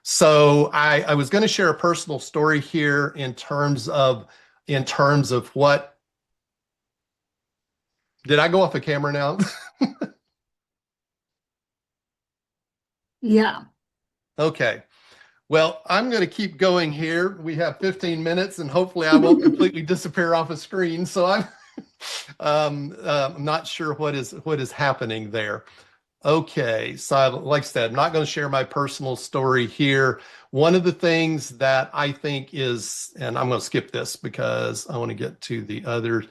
Speaker 3: So I was going to share a personal story here in terms of what. Did I go off the camera now?
Speaker 2: Yeah.
Speaker 3: Okay. Well, I'm going to keep going here. We have 15 minutes, and hopefully I won't completely disappear off a screen. So I'm not sure what is happening there. Okay, so like I said, I'm not going to share my personal story here. One of the things that I think is, and I'm going to skip this because I want to get to the others,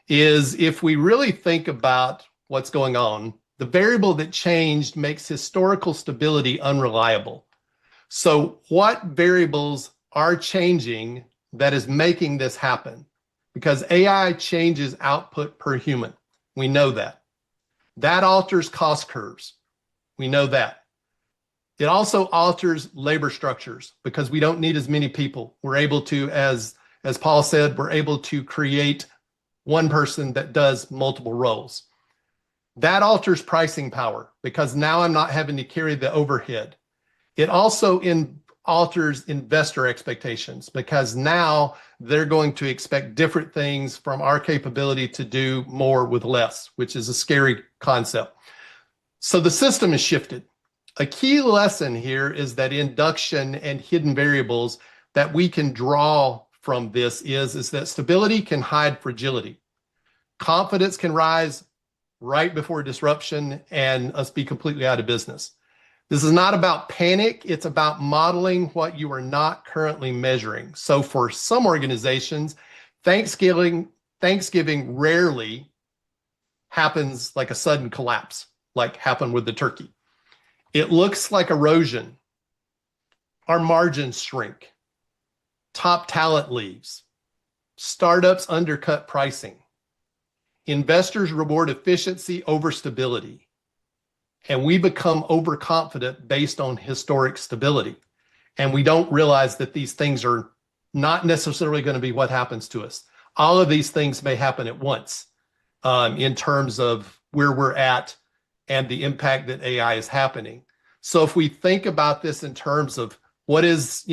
Speaker 3: is if we really think about what's going on, the variable that changed makes historical stability unreliable. So what variables are changing that is making this happen? Because AI changes output per human. We know that. That alters cost curves. We know that. It also alters labor structures because we don't need as many people. We're able to, as Paul said, we're able to create one person that does multiple roles. That alters pricing power because now I'm not having to carry the overhead. It also alters investor expectations because now they're going to expect different things from our capability to do more with less, which is a scary concept. So the system is shifted. A key lesson here is that induction and hidden variables that we can draw from this is that stability can hide fragility. Confidence can rise right before disruption and us be completely out of business. This is not about panic. It's about modeling what you are not currently measuring. So for some organizations, Thanksgiving rarely happens like a sudden collapse, like happened with the turkey. It looks like erosion. Our margins shrink. Top talent leaves. Startups undercut pricing. Investors reward efficiency over stability. And we become overconfident based on historic stability. And we don't realize that these things are not necessarily going to be what happens to us. All of these things may happen at once in terms of where we're at and the impact that AI is happening. So if we think about this in terms of what is,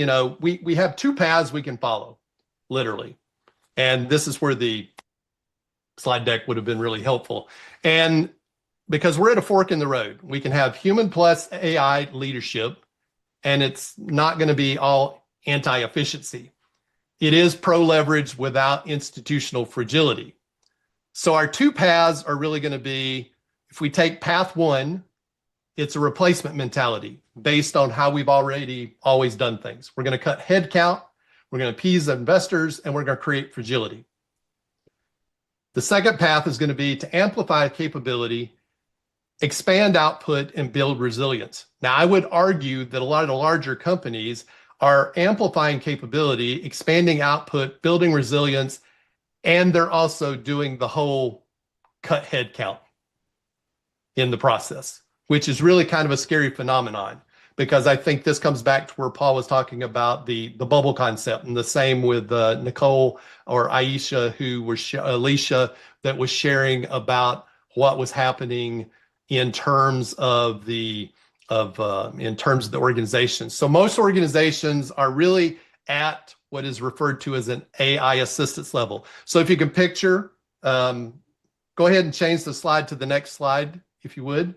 Speaker 3: we have two paths we can follow, literally. And this is where the slide deck would have been really helpful. And because we're at a fork in the road, we can have human plus AI leadership, and it's not going to be all anti-efficiency. It is pro-leverage without institutional fragility. So our two paths are really going to be, if we take path one, it's a replacement mentality based on how we've always done things. We're going to cut head count, we're going to appease investors, and we're going to create fragility. The second path is going to be to amplify capability, expand output, and build resilience. Now, I would argue that a lot of the larger companies are amplifying capability, expanding output, building resilience, and they're also doing the whole cut head count in the process, which is really kind of a scary phenomenon, because I think this comes back to where Paul was talking about the bubble concept, and the same with Nicole or Aisha, Alicia, that was sharing about what was happening in terms of the organization. So most organizations are really at what is referred to as an AI assistance level. So if you can picture, go ahead and change the slide to the next slide, if you would.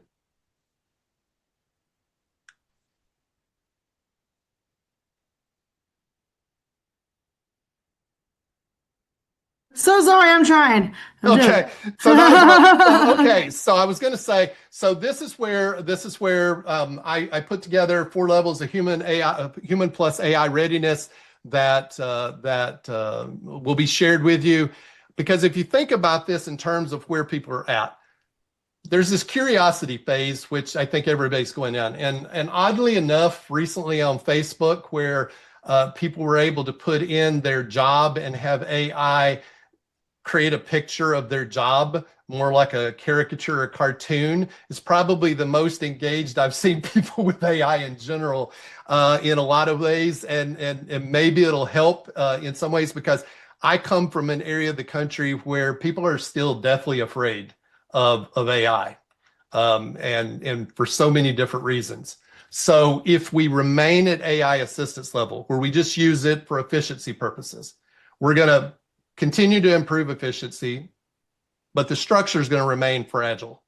Speaker 2: So sorry, I'm trying.
Speaker 3: Okay, so I was going to say, so this is where I put together 4 levels of human plus AI readiness that will be shared with you, because if you think about this in terms of where people are at, there's this curiosity phase, which I think everybody's going on, and oddly enough, recently on Facebook, where people were able to put in their job and have AI create a picture of their job, more like a caricature or cartoon, is probably the most engaged I've seen people with AI in general, in a lot of ways. And maybe it'll help in some ways, because I come from an area of the country where people are still deathly afraid of AI, and for so many different reasons. So if we remain at AI assistance level, where we just use it for efficiency purposes, we're going to continue to improve efficiency, but the structure is going to remain fragile.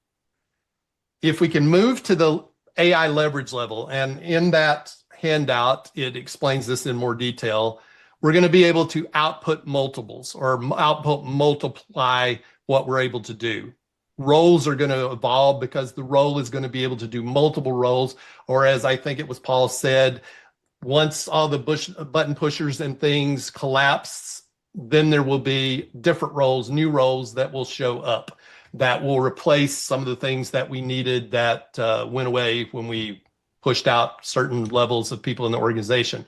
Speaker 3: If we can move to the AI leverage level, and in that handout, it explains this in more detail, we're going to be able to output multiples, or output multiply what we're able to do. Roles are going to evolve because the role is going to be able to do multiple roles, or as I think it was Paul said, once all the button pushers and things collapse, then there will be different roles, new roles that will show up that will replace some of the things that we needed that went away when we pushed out certain levels of people in the organization.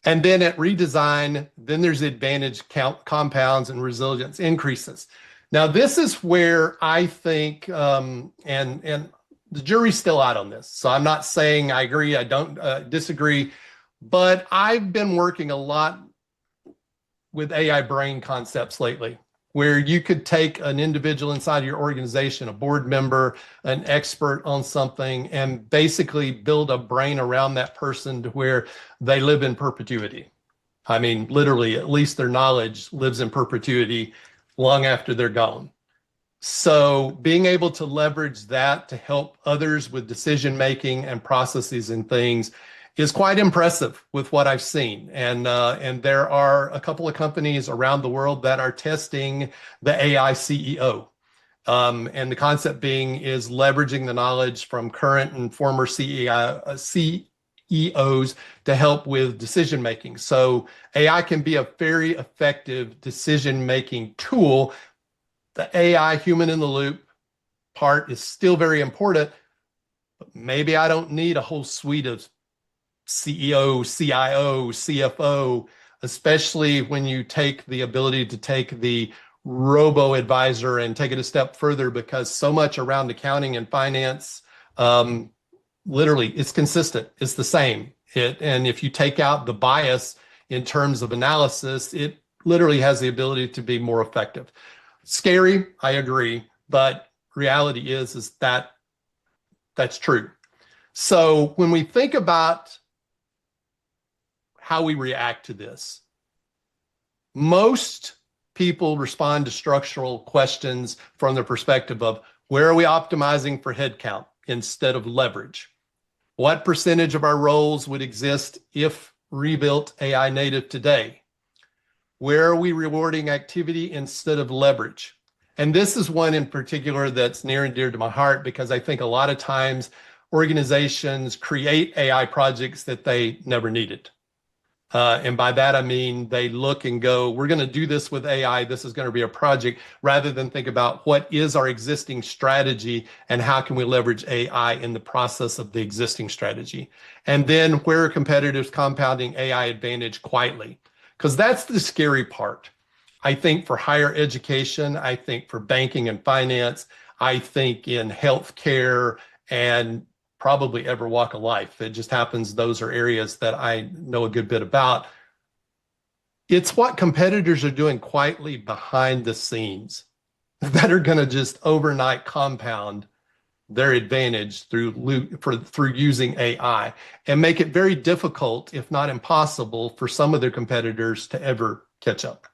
Speaker 3: And then at redesign, then there's advantage compounds and resilience increases. Now, this is where I think, and the jury's still out on this, so I'm not saying I agree, I don't disagree, but I've been working a lot with AI brain concepts lately, where you could take an individual inside your organization, a board member, an expert on something, and basically build a brain around that person to where they live in perpetuity. I mean, literally, at least their knowledge lives in perpetuity long after they're gone. So being able to leverage that to help others with decision making and processes and things is quite impressive with what I've seen. And there are a couple of companies around the world that are testing the AI CEO. And the concept being is leveraging the knowledge from current and former CEOs to help with decision making. So AI can be a very effective decision making tool. The AI human in the loop part is still very important, but maybe I don't need a whole suite of CEO, CIO, CFO, especially when you take the ability to take the robo advisor and take it a step further, because so much around accounting and finance, literally it's consistent, it's the same. And if you take out the bias in terms of analysis, it literally has the ability to be more effective. Scary, I agree, but reality is that that's true. So when we think about how we react to this, most people respond to structural questions from the perspective of, where are we optimizing for headcount instead of leverage? What percentage of our roles would exist if rebuilt AI native today? Where are we rewarding activity instead of leverage? And this is one in particular that's near and dear to my heart, because I think a lot of times organizations create AI projects that they never needed. And by that, I mean, they look and go, we're going to do this with AI. This is going to be a project, rather than think about what is our existing strategy and how can we leverage AI in the process of the existing strategy. And then where are competitors compounding AI advantage quietly? Because that's the scary part. I think for higher education, I think for banking and finance, I think in healthcare, and probably every walk of life. It just happens those are areas that I know a good bit about. It's what competitors are doing quietly behind the scenes that are going to just overnight compound their advantage through using AI, and make it very difficult, if not impossible, for some of their competitors to ever catch up.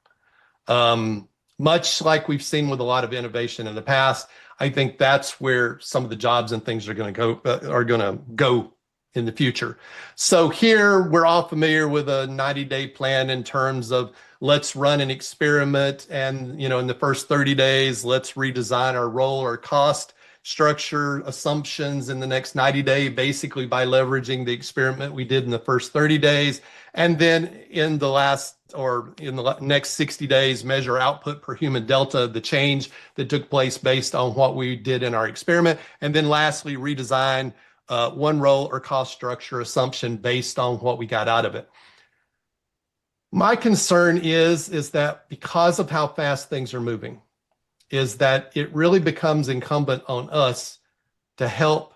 Speaker 3: Much like we've seen with a lot of innovation in the past, I think that's where some of the jobs and things are going to go in the future. So here we're all familiar with a 90-day plan in terms of, let's run an experiment, and in the first 30 days, let's redesign our role or cost structure assumptions in the next 90 days, basically by leveraging the experiment we did in the first 30 days. And then in the next 60 days, measure output per human delta, the change that took place based on what we did in our experiment. And then lastly, redesign one role or cost structure assumption based on what we got out of it. My concern is that because of how fast things are moving, is that it really becomes incumbent on us to help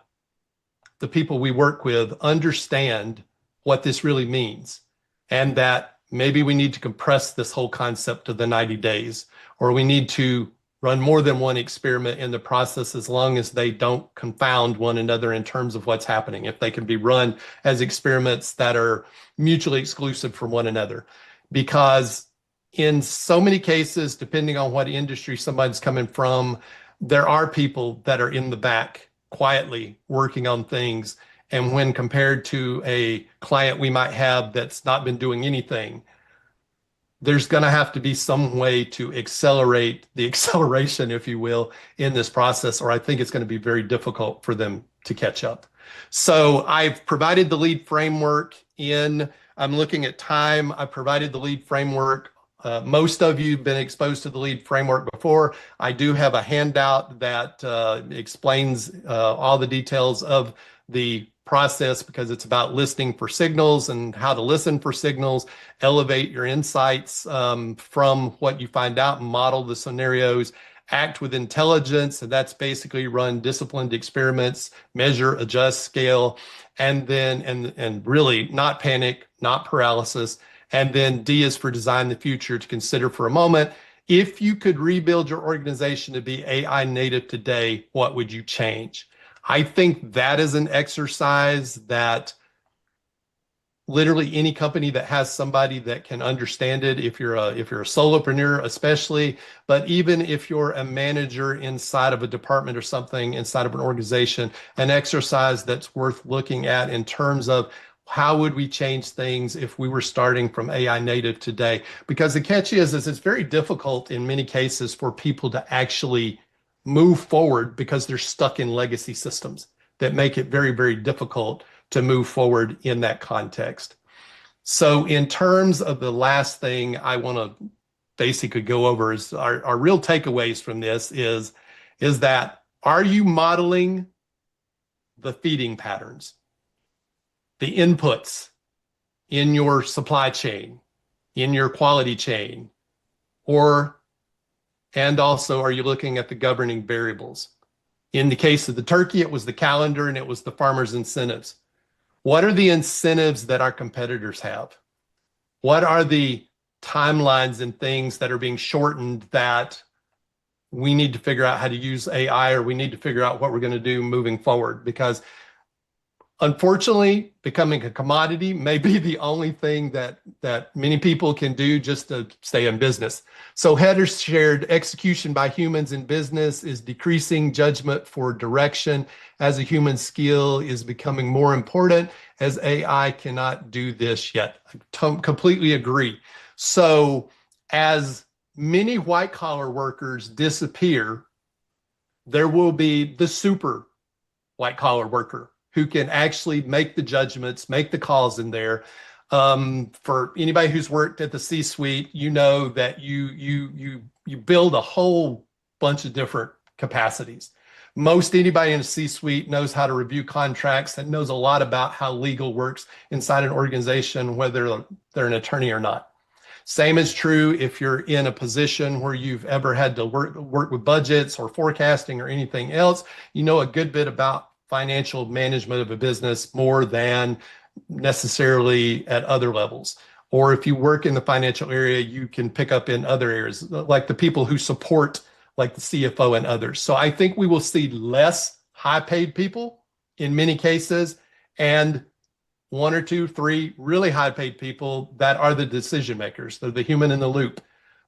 Speaker 3: the people we work with understand what this really means, and that maybe we need to compress this whole concept to the 90 days, or we need to run more than one experiment in the process as long as they don't confound one another in terms of what's happening. If they can be run as experiments that are mutually exclusive from one another. Because in so many cases, depending on what industry somebody's coming from, there are people that are in the back quietly working on things. And when compared to a client we might have that's not been doing anything, there's going to have to be some way to accelerate the acceleration, if you will, in this process, or I think it's going to be very difficult for them to catch up. So I've provided the lead framework I'm looking at time. I provided the lead framework. Most of you have been exposed to the lead framework before. I do have a handout that explains all the details of the process, because it's about listening for signals and how to listen for signals, elevate your insights from what you find out, and model the scenarios, act with intelligence, and that's basically run disciplined experiments, measure, adjust, scale, and then and really not panic, not paralysis. And then D is for design the future, to consider for a moment, if you could rebuild your organization to be AI native today, what would you change? I think that is an exercise that literally any company that has somebody that can understand it, if you're a solopreneur especially, but even if you're a manager inside of a department or something inside of an organization, an exercise that's worth looking at in terms of how would we change things if we were starting from AI native today? Because the catch is it's very difficult in many cases for people to actually move forward because they're stuck in legacy systems that make it very, very difficult to move forward in that context. So in terms of the last thing I want to basically go over is our real takeaways from this is that, are you modeling the feeding patterns, the inputs in your supply chain, in your quality chain, and also are you looking at the governing variables? In the case of the turkey, it was the calendar and it was the farmer's incentives. What are the incentives that our competitors have? What are the timelines and things that are being shortened that we need to figure out how to use AI, or we need to figure out what we're going to do moving forward? Because unfortunately, becoming a commodity may be the only thing that many people can do just to stay in business. So headers shared, execution by humans in business is decreasing, judgment for direction as a human skill is becoming more important, as AI cannot do this yet. I completely agree. So as many white collar workers disappear, there will be the super white collar worker who can actually make the judgments, make the calls in there. For anybody who's worked at the C-suite, you know that you build a whole bunch of different capacities. Most anybody in a C-suite knows how to review contracts and knows a lot about how legal works inside an organization, whether they're an attorney or not. Same is true if you're in a position where you've ever had to work with budgets or forecasting or anything else. You know a good bit about financial management of a business more than necessarily at other levels. Or if you work in the financial area, you can pick up in other areas, like the people who support, like the CFO and others. So I think we will see less high-paid people in many cases, and one or two, three really high-paid people that are the decision makers. They're the human in the loop.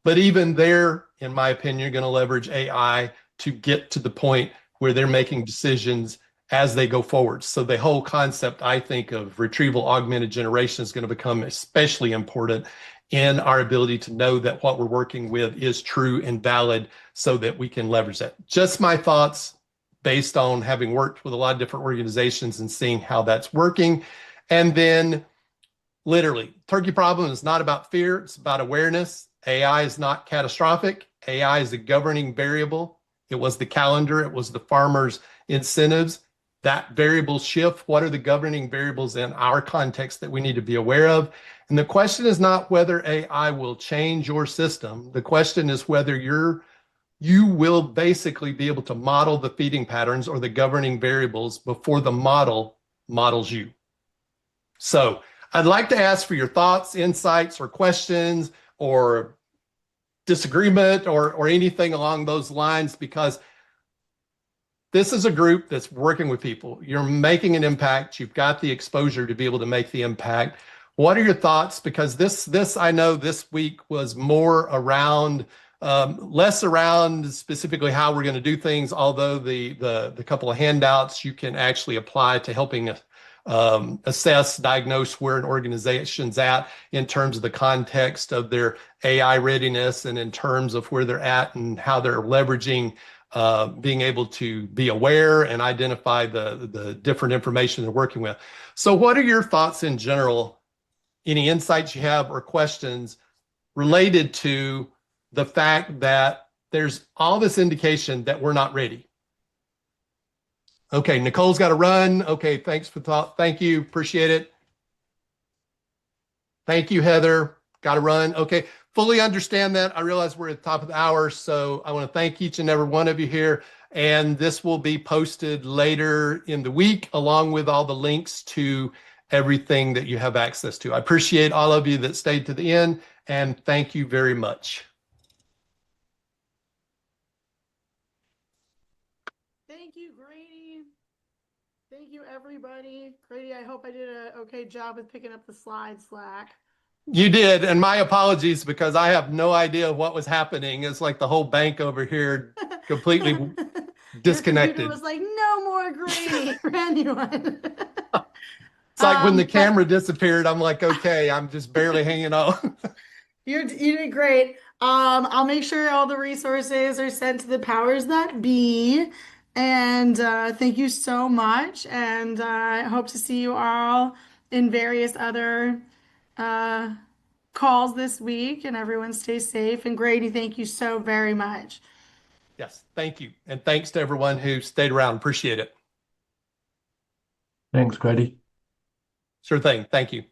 Speaker 3: But even there, in my opinion, you're going to leverage AI to get to the point where they're making decisions as they go forward. So the whole concept, I think, of retrieval augmented generation is going to become especially important in our ability to know that what we're working with is true and valid so that we can leverage that. Just my thoughts based on having worked with a lot of different organizations and seeing how that's working. And then literally, turkey problem is not about fear, it's about awareness. AI is not catastrophic. AI is a governing variable. It was the calendar, it was the farmer's incentives. that variable shift, what are the governing variables in our context that we need to be aware of? And the question is not whether AI will change your system. The question is whether you will basically be able to model the feeding patterns or the governing variables before the model models you. So I'd like to ask for your thoughts, insights, or questions, or disagreement, or anything along those lines, because this is a group that's working with people. You're making an impact. You've got the exposure to be able to make the impact. What are your thoughts? Because this I know this week was more around, less around specifically how we're going to do things, although the couple of handouts you can actually apply to helping assess, diagnose where an organization's at in terms of the context of their AI readiness and in terms of where they're at and how they're leveraging being able to be aware and identify the different information they're working with. So what are your thoughts in general? Any insights you have or questions related to the fact that there's all this indication that we're not ready? Okay, Nicole's got to run. Okay, thanks for thought. Thank you. Appreciate it. Thank you, Heather. Got to run. Okay, fully understand that. I realize we're at the top of the hour, so I want to thank each and every one of you here. And this will be posted later in the week, along with all the links to everything that you have access to. I appreciate all of you that stayed to the end, and thank you very much.
Speaker 2: Thank you, Grady. Thank you, everybody. Grady, I hope I did an okay job with picking up the slide slack.
Speaker 3: You did, and my apologies because I have no idea what was happening. It's like the whole bank over here completely disconnected.
Speaker 2: Your computer was like, no more Grady for anyone.
Speaker 3: It's like when the camera disappeared, I'm like, okay, I'm just barely hanging on.
Speaker 2: You did great. I'll make sure all the resources are sent to the powers that be. And thank you so much. And I hope to see you all in various other calls this week. And everyone stay safe. And Grady, thank you so very much.
Speaker 3: Yes, thank you. And thanks to everyone who stayed around. Appreciate it.
Speaker 7: Thanks, Grady.
Speaker 3: Sure thing. Thank you.